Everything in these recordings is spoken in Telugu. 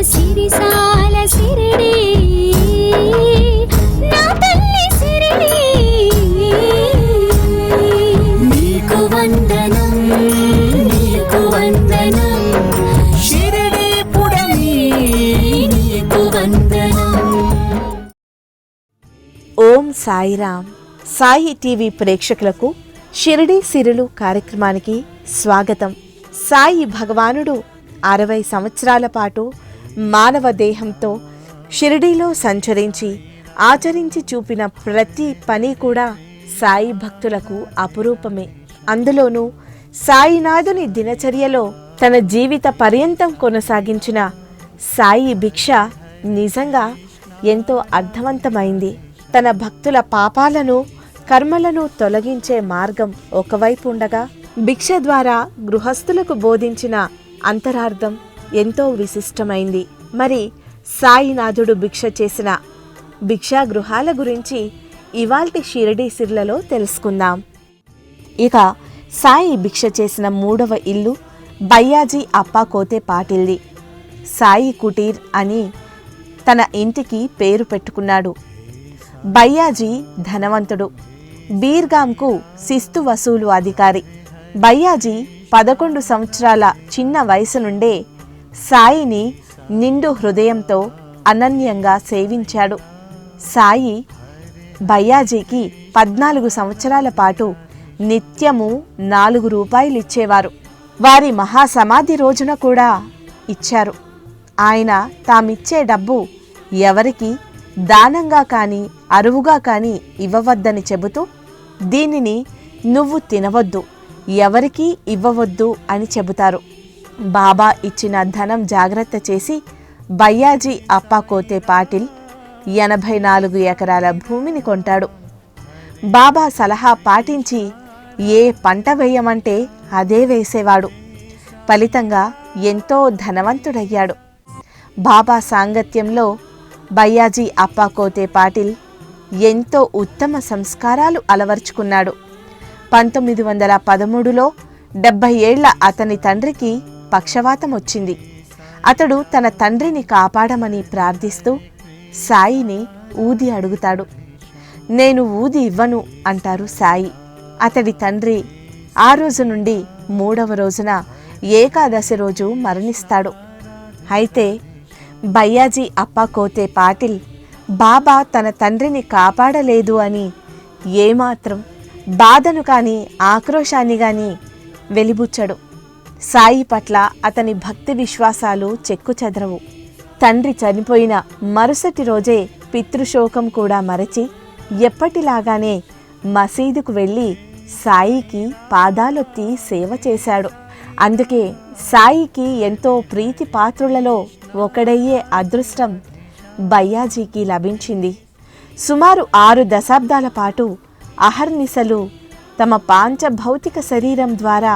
సిరిసాల సిరిడి నా తల్లి సిరిడి నీకు వందనం నీకు వందనం షిరిడి పుడమి నీకు వందనం. ఓం సాయిరామ్. సాయి టీవీ ప్రేక్షకులకు షిరిడి సిరులు కార్యక్రమానికి స్వాగతం. సాయి భగవానుడు 60 సంవత్సరాల పాటు మానవ దేహంతో షిరిడీలో సంచరించి ఆచరించి చూపిన ప్రతి పని కూడా సాయి భక్తులకు అపురూపమే. అందులోనూ సాయినాథుని దినచర్యలో తన జీవిత పర్యంతం కొనసాగించిన సాయి భిక్ష నిజంగా ఎంతో అర్థవంతమైంది. తన భక్తుల పాపాలను కర్మలను తొలగించే మార్గం ఒకవైపు ఉండగా, భిక్ష ద్వారా గృహస్థులకు బోధించిన అంతరార్థం ఎంతో విశిష్టమైంది. మరి సాయినాథుడు భిక్ష చేసిన భిక్షా గృహాల గురించి ఇవాల్టి షిరిడి సిర్లలో తెలుసుకుందాం. ఇక సాయి భిక్ష చేసిన 3వ ఇల్లు బయ్యాజీ అప్పా కోతే పాటిల్ది. సాయి కుటీర్ అని తన ఇంటికి పేరు పెట్టుకున్నాడు. బయ్యాజీ ధనవంతుడు, బీర్గాంకు శిస్తు వసూలు అధికారి. బయ్యాజీ 11 సంవత్సరాల చిన్న వయసు నుండే సాయిని నిండు హృదయంతో అనన్యంగా సేవించాడు. సాయి బయ్యాజీకి 14 సంవత్సరాల పాటు నిత్యము 4 రూపాయలు ఇచ్చేవారు. వారి మహాసమాధి రోజున కూడా ఇచ్చారు. ఆయన తామిచ్చే డబ్బు ఎవరికి దానంగా కానీ అరువుగా కానీ ఇవ్వవద్దని చెబుతూ, దీనిని నువ్వు తినవద్దు, ఎవరికీ ఇవ్వవద్దు అని చెబుతారు. బాబా ఇచ్చిన ధనం జాగ్రత్త చేసి బయ్యాజీ అప్పా కోతే పాటిల్ 84 ఎకరాల భూమిని కొంటాడు. బాబా సలహా పాటించి ఏ పంట వేయమంటే అదే వేసేవాడు. ఫలితంగా ఎంతో ధనవంతుడయ్యాడు. బాబా సాంగత్యంలో బయ్యాజీ అప్పా కోతే పాటిల్ ఎంతో ఉత్తమ సంస్కారాలు అలవర్చుకున్నాడు. 1913లో 70 ఏళ్ల అతని తండ్రికి పక్షవాతం వచ్చింది. అతడు తన తండ్రిని కాపాడమని ప్రార్థిస్తూ సాయిని ఊది అడుగుతాడు. నేను ఊది ఇవ్వను అంటారు సాయి. అతడి తండ్రి ఆ రోజు నుండి 3వ రోజున ఏకాదశి రోజు మరణిస్తాడు. అయితే బయ్యాజీ అప్పా కోతే పాటిల్ బాబా తన తండ్రిని కాపాడలేదు అని ఏమాత్రం బాధను కానీ ఆక్రోశాన్ని కానీ వెలిబుచ్చడు. సాయి పట్ల అతని భక్తి విశ్వాసాలు చెక్కుచెదరవు. తండ్రి చనిపోయిన మరుసటి రోజే పితృశోకం కూడా మరచి ఎప్పటిలాగానే మసీదుకు వెళ్ళి సాయికి పాదాలొత్తి సేవ చేశాడు. అందుకే సాయికి ఎంతో ప్రీతి పాత్రులలో ఒకడయ్యే అదృష్టం బయ్యాజీకి లభించింది. సుమారు 6 దశాబ్దాల పాటు అహర్నిశలు తమ పాంచభౌతిక శరీరం ద్వారా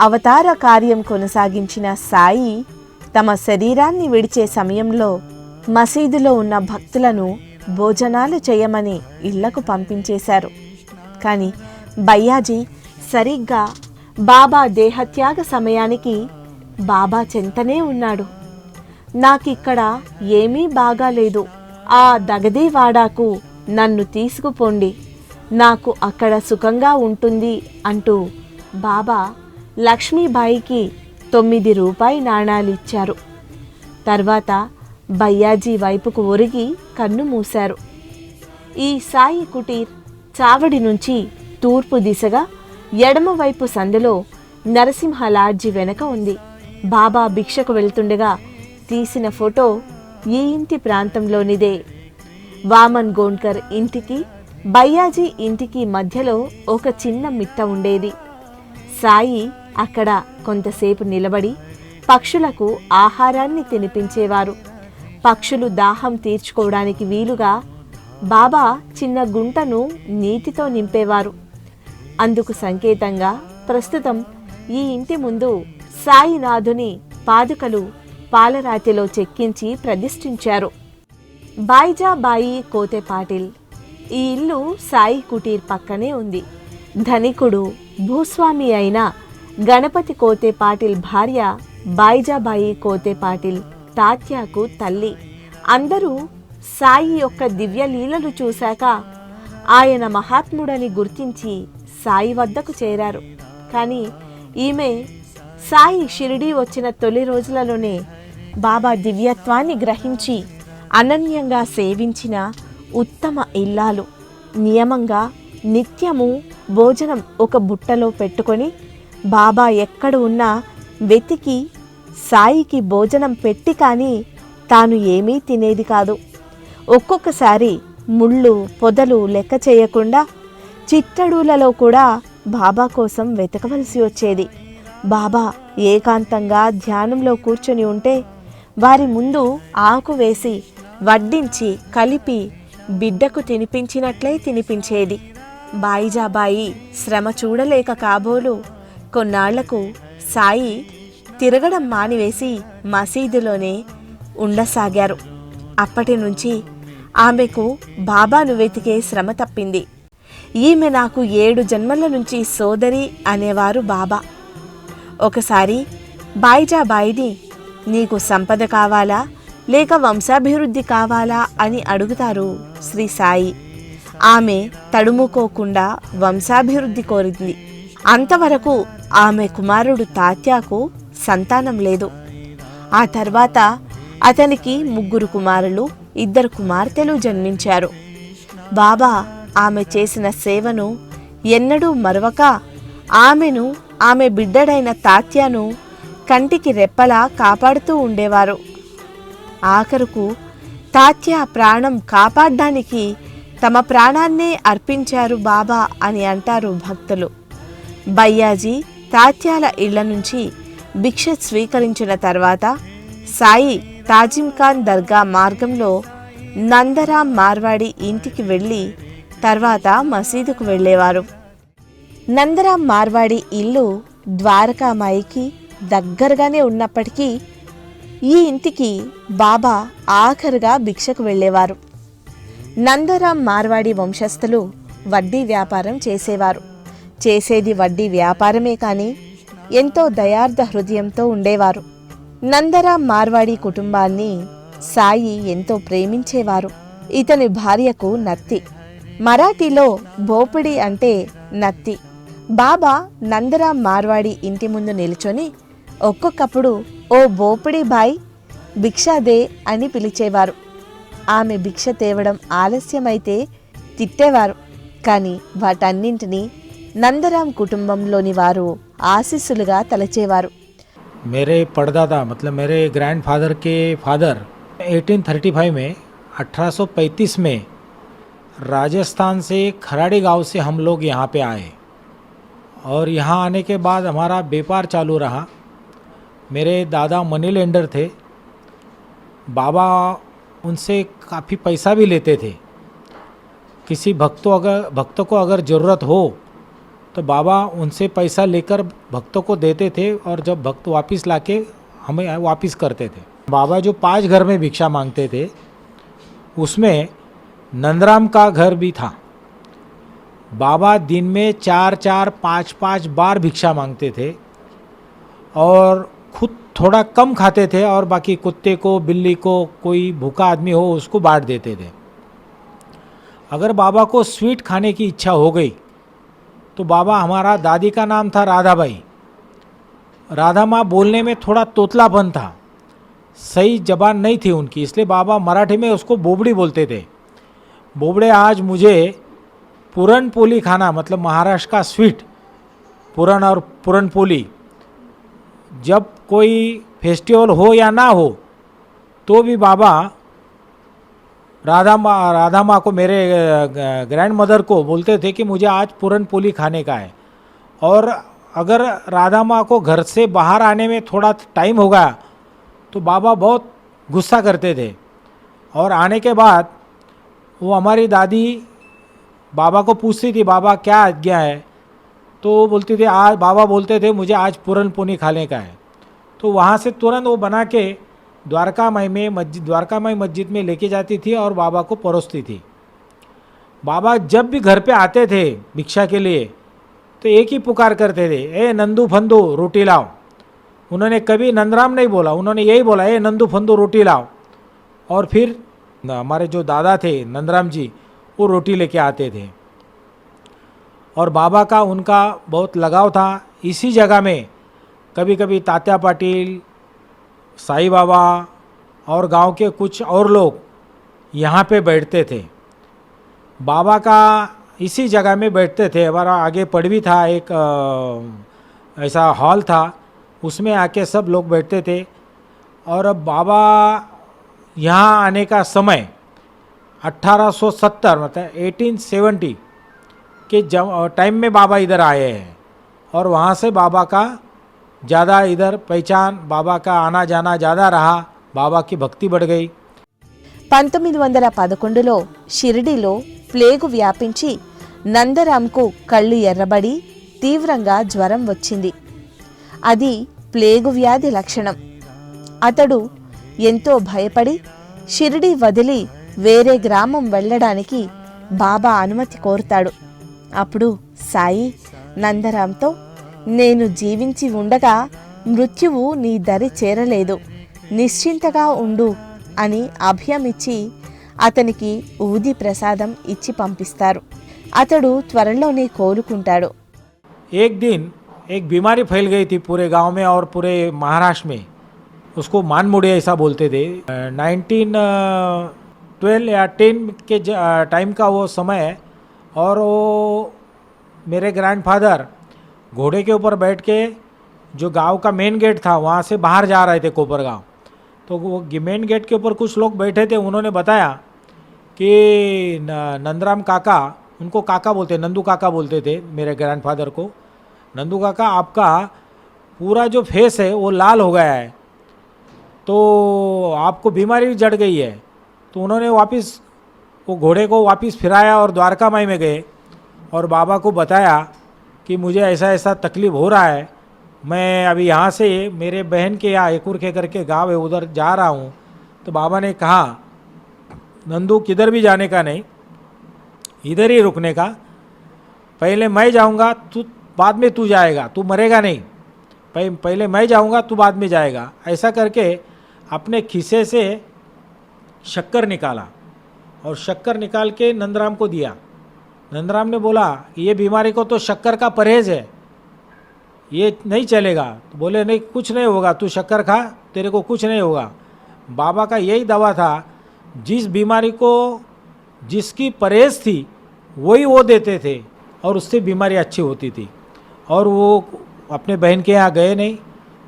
అవతార కార్యం కొనసాగించిన సాయి తమ శరీరాన్ని విడిచే సమయంలో మసీదులో ఉన్న భక్తులను భోజనాలు చేయమని ఇళ్లకు పంపించేశారు. కానీ బయ్యాజీ సరిగ్గా బాబా దేహత్యాగ సమయానికి బాబా చెంతనే ఉన్నాడు. నాకిక్కడ ఏమీ బాగాలేదు, ఆ దగదీవాడాకు నన్ను తీసుకుపోండి, నాకు అక్కడ సుఖంగా ఉంటుంది అంటూ బాబా లక్ష్మీబాయికి 9 రూపాయి నాణాలిచ్చారు. తర్వాత బయ్యాజీ వైపుకు ఒరిగి కన్ను మూశారు. ఈ సాయి కుటీర్ చావడి నుంచి తూర్పు దిశగా ఎడమవైపు సందులో నరసింహ లాడ్జి వెనక ఉంది. బాబా భిక్షకు వెళ్తుండగా తీసిన ఫోటో ఈ ఇంటి ప్రాంతంలోనిదే. వామన్ గోండ్కర్ ఇంటికి బయ్యాజీ ఇంటికి మధ్యలో ఒక చిన్న మిట్ట ఉండేది. సాయి అక్కడ కొంతసేపు నిలబడి పక్షులకు ఆహారాన్ని తినిపించేవారు. పక్షులు దాహం తీర్చుకోవడానికి వీలుగా బాబా చిన్న గుంటను నీటితో నింపేవారు. అందుకు సంకేతంగా ప్రస్తుతం ఈ ఇంటి ముందు సాయినాథుని పాదుకలు పాలరాతిలో చెక్కించి ప్రతిష్ఠించారు. బాయిజాబాయి కోతే పాటిల్ ఈ ఇల్లు సాయి కుటీర్ పక్కనే ఉంది. ధనికుడు భూస్వామి అయిన గణపతి కోతే పాటిల్ భార్య బాయిజాబాయి కోతే పాటిల్ తాత్యాకు తల్లి. అందరూ సాయి యొక్క దివ్య లీలలు చూశాక ఆయన మహాత్ముడని గుర్తించి సాయి వద్దకు చేరారు. కానీ ఈమె సాయి షిరిడీ వచ్చిన తొలి రోజులలోనే బాబా దివ్యత్వాన్ని గ్రహించి అనన్యంగా సేవించిన ఉత్తమ ఇల్లాలు. నియమంగా నిత్యము భోజనం ఒక బుట్టలో పెట్టుకొని బాబా ఎక్కడ ఉన్నా వెతికి సాయికి భోజనం పెట్టి కానీ తాను ఏమీ తినేది కాదు. ఒక్కొక్కసారి ముళ్ళు పొదలు లెక్క చేయకుండా చిట్టడులలో కూడా బాబా కోసం వెతకవలసి వచ్చేది. బాబా ఏకాంతంగా ధ్యానంలో కూర్చొని ఉంటే వారి ముందు ఆకు వేసి వడ్డించి కలిపి బిడ్డకు తినిపించినట్లే తినిపించేది. బాయిజాబాయి శ్రమ చూడలేక కాబోలు కొన్నాళ్లకు సాయి తిరగడం మానివేసి మసీదులోనే ఉండసాగారు. అప్పటి నుంచి ఆమెకు బాబాను వెతికే శ్రమ తప్పింది. ఈమె నాకు 7 జన్మల నుంచి సోదరి అనేవారు బాబా. ఒకసారి బాయిజాబాయిని నీకు సంపద కావాలా లేక వంశాభివృద్ధి కావాలా అని అడుగుతారు శ్రీ సాయి. ఆమె తడుముకోకుండా వంశాభివృద్ధి కోరింది. అంతవరకు ఆమె కుమారుడు తాత్యాకు సంతానం లేదు. ఆ తర్వాత అతనికి 3 కుమారులు 2 కుమార్తెలు జన్మించారు. బాబా ఆమె చేసిన సేవను ఎన్నడూ మరవక ఆమెను ఆమె బిడ్డడైన తాత్యాను కంటికి రెప్పలా కాపాడుతూ ఉండేవారు. ఆఖరుకు తాత్య ప్రాణం కాపాడ్డానికి తమ ప్రాణాన్నే అర్పించారు బాబా అని అంటారు భక్తులు. బయ్యాజీ తాత్యాల ఇళ్ల నుంచి భిక్ష స్వీకరించిన తర్వాత సాయి తాజింఖాన్ దర్గా మార్గంలో నందరాం మార్వాడి ఇంటికి వెళ్ళి తర్వాత మసీదుకు వెళ్ళేవారు. నందరాం మార్వాడి ఇల్లు ద్వారకామాయికి దగ్గరగానే ఉన్నప్పటికీ ఈ ఇంటికి బాబా ఆఖరుగా భిక్షకు వెళ్ళేవారు. నందరాం మార్వాడి వంశస్థులు వడ్డీ వ్యాపారం చేసేవారు. చేసేది వడ్డీ వ్యాపారమే కానీ ఎంతో దయార్థ హృదయంతో ఉండేవారు. నందరాం మార్వాడి కుటుంబాన్ని సాయి ఎంతో ప్రేమించేవారు. ఇతని భార్యకు నత్తి, మరాఠీలో భోపిడి అంటే నత్తి. బాబా నందరాం మార్వాడి ఇంటి ముందు నిల్చొని ఒక్కొక్కప్పుడు ఓ భోపిడి బాయ్ భిక్షాదే అని పిలిచేవారు. ఆమె భిక్ష తేవడం ఆలస్యమైతే తిట్టేవారు. కానీ వాటన్నింటినీ నందరాం కుటుంబంలోని వారు ఆశీస్సులుగా తలచేవారు. मेरे परदादा मतलब मेरे ग्रैंडफादर के फादर 1835 में 1835 में राजस्थान से खराड़ी गांव से हम लोग यहाँ पे आए और यहाँ आने के बाद हमारा व्यापार चालू रहा. मेरे दादा मनी लेंडर थे. बाबा उनसे काफ़ी पैसा भी लेते थे. किसी भक्तों को अगर ज़रूरत हो तो बाबा उनसे पैसा लेकर भक्तों को देते थे और जब भक्त वापस लाके हमें वापस करते थे. बाबा जो 5 घर में भिक्षा मांगते थे उसमें नंदराम का घर भी था. बाबा दिन में 4-4, 5-5 बार भिक्षा मांगते थे और खुद थोड़ा कम खाते थे और बाकी कुत्ते को, बिल्ली को, कोई भूखा आदमी हो उसको बांट देते थे. अगर बाबा को स्वीट खाने की इच्छा हो गई तो बाबा, हमारा दादी का नाम था राधाबाई. राधा माँ बोलने में थोड़ा तोतलापन था, सही जबान नहीं थी उनकी, इसलिए बाबा मराठी में उसको बोबड़ी बोलते थे. बोबड़े, आज मुझे पूरन पोली खाना, मतलब महाराष्ट्र का स्वीट पूरन और पूरन पोली, जब कोई फेस्टिवल हो या ना हो तो भी बाबा राधा माँ को, मेरे ग्रैंड मदर को बोलते थे कि मुझे आज पूरन पोली खाने का है. और अगर राधा माँ को घर से बाहर आने में थोड़ा टाइम होगा तो बाबा बहुत गुस्सा करते थे. और आने के बाद वो हमारी दादी बाबा को पूछती थी, बाबा क्या आज्ञा है? तो वो बोलती थी, आज बाबा बोलते थे मुझे आज पूरन पोली खाने का है. तो वहाँ से तुरंत वो बना के द्वारकामाई मस्जिद में लेके जाती थी और बाबा को परोसती थी. बाबा जब भी घर पे आते थे भिक्षा के लिए तो एक ही पुकार करते थे, ए नंदू फंदू रोटी लाओ. उन्होंने कभी नंदराम नहीं बोला, उन्होंने यही बोला ए नंदू फंदू रोटी लाओ। और फिर हमारे जो दादा थे नंदराम जी, वो रोटी लेके आते थे। और बाबा का उनका बहुत लगाव था। इसी जगह में कभी कभी तात्या पाटिल, साईं बाबा और गांव के कुछ और लोग यहाँ पे बैठते थे। बाबा का इसी जगह में बैठते थे। हमारा आगे पड़वी था, एक ऐसा हॉल था, उसमें आके सब लोग बैठते थे। और अब बाबा यहाँ आने का समय 1870 मतलब 1870 के टाइम में बाबा इधर आए हैं। और वहाँ से बाबा का ज़्यादा इधर पहचान, बाबा का आना जाना ज़्यादा रहा, बाबा की भक्ति बढ़ गई। 1911లో షిరిడీలో ప్లేగు వ్యాపించి నందరాంకు కళ్ళు ఎర్రబడి తీవ్రంగా జ్వరం వచ్చింది. అది ప్లేగు వ్యాధి లక్షణం. అతడు ఎంతో భయపడి షిరిడీ వదిలి వేరే గ్రామం వెళ్ళడానికి బాబా అనుమతి కోరుతాడు. అప్పుడు సాయి నందరాంతో, నేను జీవించి ఉండగా మృత్యువు నీ దరి చేరలేదు, నిశ్చింతగా ఉండు అని అభయమిచ్చి అతనికి ఊది ప్రసాదం ఇచ్చి పంపిస్తారు. అతడు త్వరలోనే కోలుకుంటాడు. एक दिन एक बीमारी फैल गई थी पूरे गांव में और पूरे महाराष्ट्र में। उसको मानमुड़िया ऐसा बोलते थे। 1912 या 10 के टाइम का वो समय है। और वो मेरे ग्रैंडफादर घोड़े के ऊपर बैठ के जो गांव का मेन गेट था वहाँ से बाहर जा रहे थे कोपर गांव। तो वो मेन गेट के ऊपर कुछ लोग बैठे थे। उन्होंने बताया कि नंदराम काका, उनको काका बोलते, नंदू काका बोलते थे मेरे ग्रैंडफादर को, नंदू काका आपका पूरा जो फेस है वो लाल हो गया है, तो आपको बीमारी जड़ गई है। तो उन्होंने वापस वो घोड़े को वापस फिराया और द्वारका माई में गए और बाबा को बताया कि मुझे ऐसा ऐसा तकलीफ़ हो रहा है, मैं अभी यहाँ से मेरे बहन के यहाँ एकुर के करके गाँव है उधर जा रहा हूँ। तो बाबा ने कहा नंदू किधर भी जाने का नहीं, इधर ही रुकने का, पहले मैं जाऊँगा तू बाद में तू जाएगा, तू मरेगा नहीं, पहले मैं जाऊँगा तू बाद में जाएगा। ऐसा करके अपने खिसे से शक्कर निकाला और शक्कर निकाल के नंदराम को दिया। नंदराम ने बोला ये बीमारी को तो शक्कर का परहेज़ है, ये नहीं चलेगा। तो बोले नहीं कुछ नहीं होगा, तू शक्कर खा, तेरे को कुछ नहीं होगा। बाबा का यही दवा था, जिस बीमारी को जिसकी परहेज़ थी वही वो देते थे और उससे बीमारी अच्छी होती थी। और वो अपने बहन के यहाँ गए नहीं,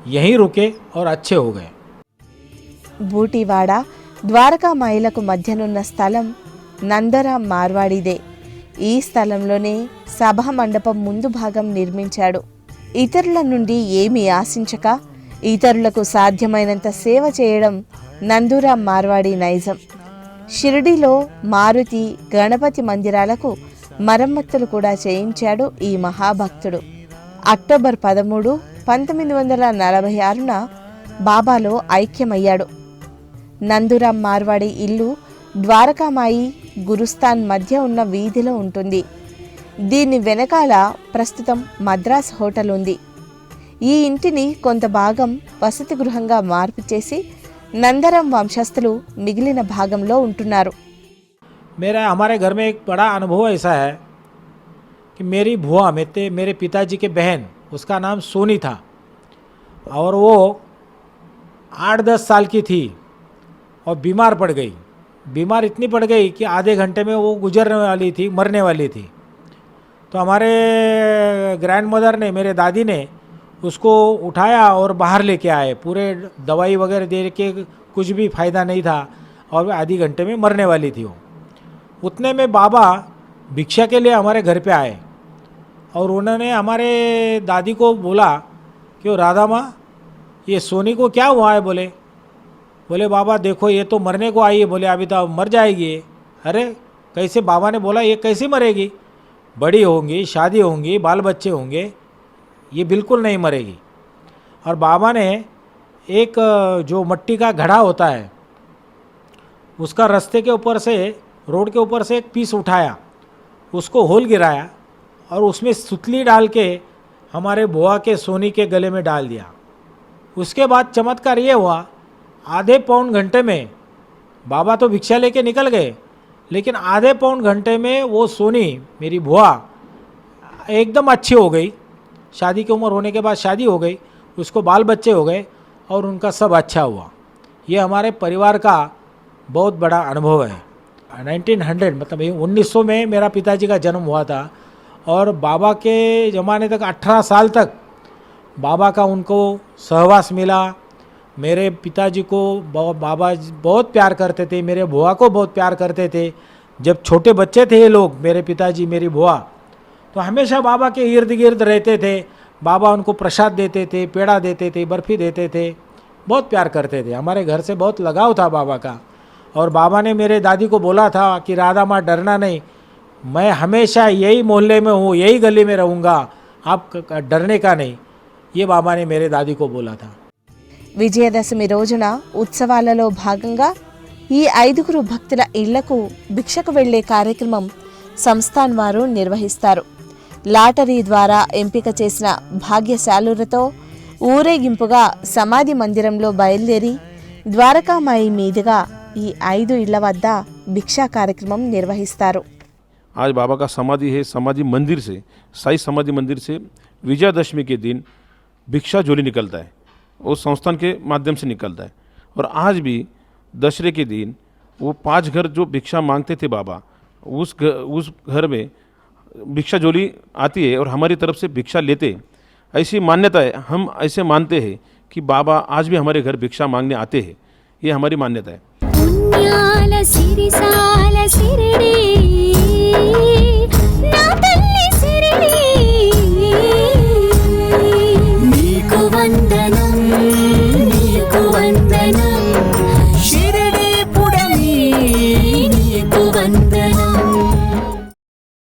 यहीं रुके और अच्छे हो गए। బూటివాడ ద్వారకామాయిలకు మధ్యనున్న స్థలం నందరాం మార్వాడిదే. ఈ స్థలంలోనే సభా మండపం ముందు భాగం నిర్మించాడు. ఇతరుల నుండి ఏమీ ఆశించక ఇతరులకు సాధ్యమైనంత సేవ చేయడం నందూరాం మార్వాడి నైజం. షిరిడీలో మారుతి, గణపతి మందిరాలకు మరమ్మతులు కూడా చేయించాడు ఈ మహాభక్తుడు. అక్టోబర్ 13, 1946న బాబాలో ఐక్యమయ్యాడు. నందూరాం మార్వాడి ఇల్లు ద్వారకామాయి, గురుస్థాన్ మధ్య ఉన్న వీధిలో ఉంటుంది. దీని వెనకాల ప్రస్తుతం మద్రాస్ హోటల్ ఉంది. ఈ ఇంటిని కొంత భాగం వసతి గృహంగా మార్పు చేసి నందరాం వంశస్థులు మిగిలిన భాగంలో ఉంటున్నారు. हमारे घर में एक बड़ा अनुभव ऐसा है कि मेरी बुआ मेरे पिताजी के बहन, उसका नाम सोनी था और वो 8-10 साल की थी और बीमार पड़ गई। बीमार इतनी पड़ गई कि आधे घंटे में वो गुजरने वाली थी, मरने वाली थी। तो हमारे ग्रैंड मदर ने, मेरे दादी ने उसको उठाया और बाहर लेके आए। पूरे दवाई वगैरह दे के कुछ भी फ़ायदा नहीं था और आधे घंटे में मरने वाली थी वो। उतने में बाबा भिक्षा के लिए हमारे घर पे आए और उन्होंने हमारे दादी को बोला कि राधा माँ ये सोनी को क्या हुआ है। बोले बाबा देखो ये तो मरने को आई है। बोले अभी तो मर जाएगी। अरे कैसे? बाबा ने बोला ये कैसे मरेगी, बड़ी होंगी, शादी होंगी, बाल बच्चे होंगे, ये बिल्कुल नहीं मरेगी। और बाबा ने एक जो मट्टी का घड़ा होता है उसका रास्ते के ऊपर से, रोड के ऊपर से एक पीस उठाया, उसको होल गिराया और उसमें सुतली डाल के हमारे बुआ के सोनी के गले में डाल दिया उसके बाद चमत्कार ये हुआ, आधे पौन घंटे में बाबा तो भिक्षा लेके निकल गए, लेकिन आधे पौन घंटे में वो सोनी मेरी बुआ एकदम अच्छी हो गई। शादी की उम्र होने के बाद शादी हो गई, उसको बाल बच्चे हो गए और उनका सब अच्छा हुआ। ये हमारे परिवार का बहुत बड़ा अनुभव है। 1900 मतलब 1900 में मेरा पिताजी का जन्म हुआ था और बाबा के ज़माने तक 18 साल तक बाबा का उनको सहवास मिला। मेरे पिताजी को बाबा बहुत प्यार करते थे, मेरे बुआ को बहुत प्यार करते थे। जब छोटे बच्चे थे ये लोग, मेरे पिताजी मेरी बुआ, तो हमेशा बाबा के इर्द गिर्द रहते थे। बाबा उनको प्रसाद देते थे, पेड़ा देते थे, बर्फ़ी देते थे, बहुत प्यार करते थे। हमारे घर से बहुत लगाव था बाबा का। और बाबा ने मेरे दादी को बोला था कि राधा माँ डरना नहीं, मैं हमेशा यही मोहल्ले में हूँ, यही गली में रहूँगा, आप डरने का नहीं। ये बाबा ने मेरे दादी को बोला था। విజయదశమి రోజున ఉత్సవాలలో భాగంగా ఈ 5గురు భక్తుల ఇళ్లకు భిక్షకు వెళ్లే కార్యక్రమం సంస్థాన్ వారు నిర్వహిస్తారు. లాటరీ ద్వారా ఎంపిక చేసిన భాగ్యశాలులతో ఊరేగింపుగా సమాధి మందిరంలో బయలుదేరి ద్వారకామాయి మీదుగా ఈ 5 ఇళ్ల వద్ద భిక్షా కార్యక్రమం నిర్వహిస్తారు. आज बाबा का समाधि है। समाधि मंदिर से, साई समाधि मंदिर से विजयादशमी के दिन भिक्षा झोली निकलता है, वो संस्थान के माध्यम से निकलता है। और आज भी दशहरे के दिन वो 5 घर जो भिक्षा मांगते थे बाबा, उस घर में भिक्षा झोली आती है और हमारी तरफ से भिक्षा लेते। ऐसी मान्यता है, हम ऐसे मानते हैं कि बाबा आज भी हमारे घर भिक्षा मांगने आते हैं। ये हमारी मान्यता है। పుణ్యాల సిరిసాల సిరిడి